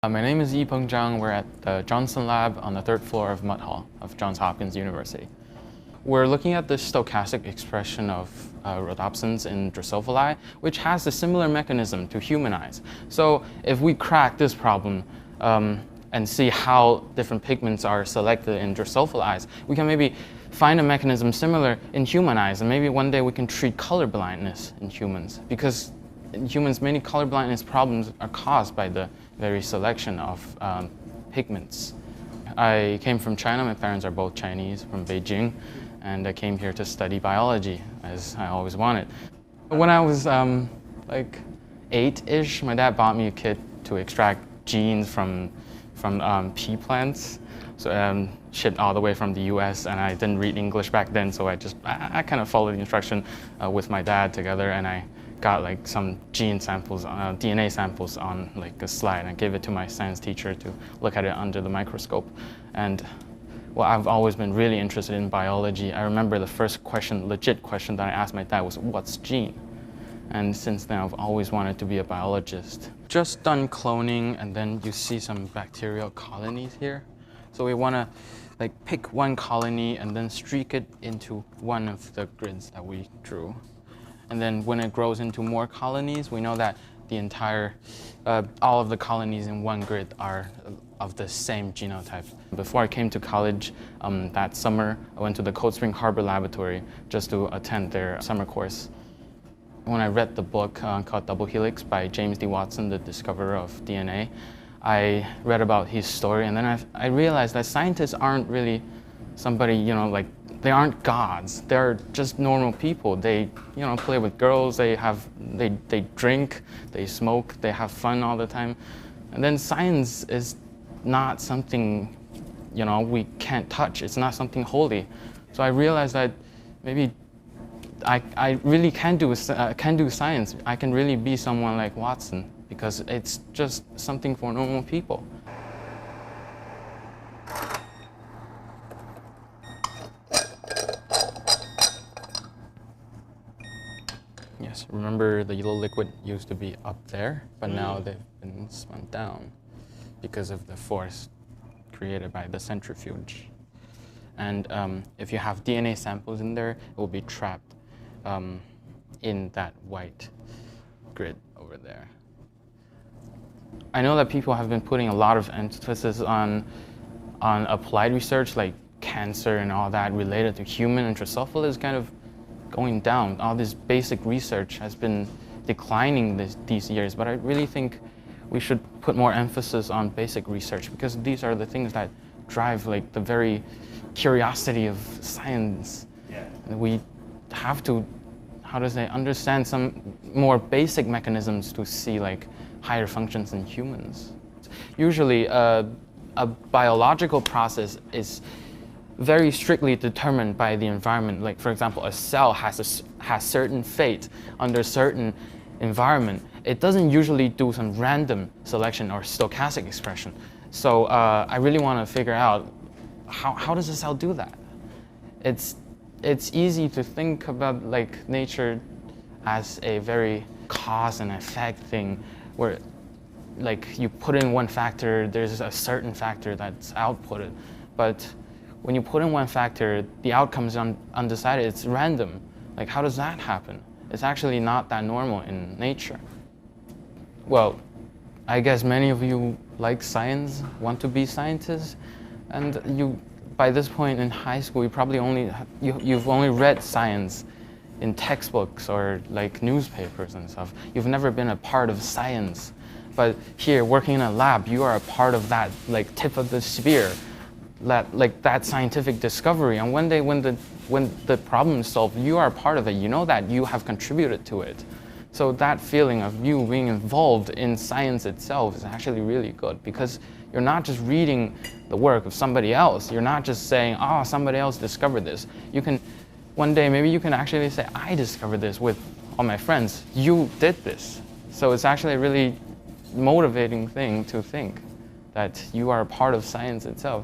My name is Tom Zhang. We're at the Johnson Lab on the third floor of Mudd Hall of Johns Hopkins University. We're looking at the stochastic expression of rhodopsins in Drosophila, which has a similar mechanism to human eyes. So if we crack this problem and see how different pigments are selected in Drosophila eyes, we can maybe find a mechanism similar in human eyes, and maybe one day we can treat color blindness in humans, because in humans, many color blindness problems are caused by the very selection of pigments. I came from China. My parents are both Chinese, from Beijing, and I came here to study biology, as I always wanted. When I was like 8-ish, my dad bought me a kit to extract genes from pea plants, so shipped all the way from the US, and I didn't read English back then, so I kind of followed the instruction with my dad together, and I got like some gene samples, DNA samples on like a slide, and I gave it to my science teacher to look at it under the microscope. And well, I've always been really interested in biology. I remember the first question, legit question that I asked my dad was, "What's gene?" And since then, I've always wanted to be a biologist. Just done cloning, and then you see some bacterial colonies here. So we want to like pick one colony and then streak it into one of the grids that we drew. And then when it grows into more colonies, we know that the entire, all of the colonies in one grid are of the same genotype. Before I came to college that summer, I went to the Cold Spring Harbor Laboratory just to attend their summer course. When I read the book called Double Helix by James D. Watson, the discoverer of DNA, I read about his story, and then I realized that scientists aren't really somebody, like, they aren't gods. They're just normal people. They, play with girls. They drink. They smoke. They have fun all the time. And then science is not something, we can't touch. It's not something holy. So I realized that maybe I really can do science. I can really be someone like Watson, because it's just something for normal people. Yes, remember the yellow liquid used to be up there, but now they've been spun down because of the force created by the centrifuge. And if you have DNA samples in there, it will be trapped in that white grid over there. I know that people have been putting a lot of emphasis on applied research, like cancer and all that related to human, and Drosophila is kind of going down. All this basic research has been declining these years, but I really think we should put more emphasis on basic research, because these are the things that drive like the very curiosity of science. Yeah. And we have to, understand some more basic mechanisms to see like higher functions in humans. Usually a biological process is very strictly determined by the environment. Like, for example, a cell has certain fate under certain environment. It doesn't usually do some random selection or stochastic expression. So I really want to figure out how does a cell do that? It's easy to think about like nature as a very cause and effect thing, where like you put in one factor, there's a certain factor that's outputted. But when you put in one factor, the outcome is undecided, it's random. Like, how does that happen? It's actually not that normal in nature. Well, I guess many of you like science, want to be scientists, and by this point in high school, you've only read science in textbooks or like newspapers and stuff. You've never been a part of science. But here, working in a lab, you are a part of that like tip of the spear. That scientific discovery, and one day when the problem is solved, you are a part of it. You know that you have contributed to it. So that feeling of you being involved in science itself is actually really good, because you're not just reading the work of somebody else. You're not just saying, "Oh, somebody else discovered this." You can, one day, maybe you can actually say, "I discovered this with all my friends. You did this." So it's actually a really motivating thing to think that you are a part of science itself.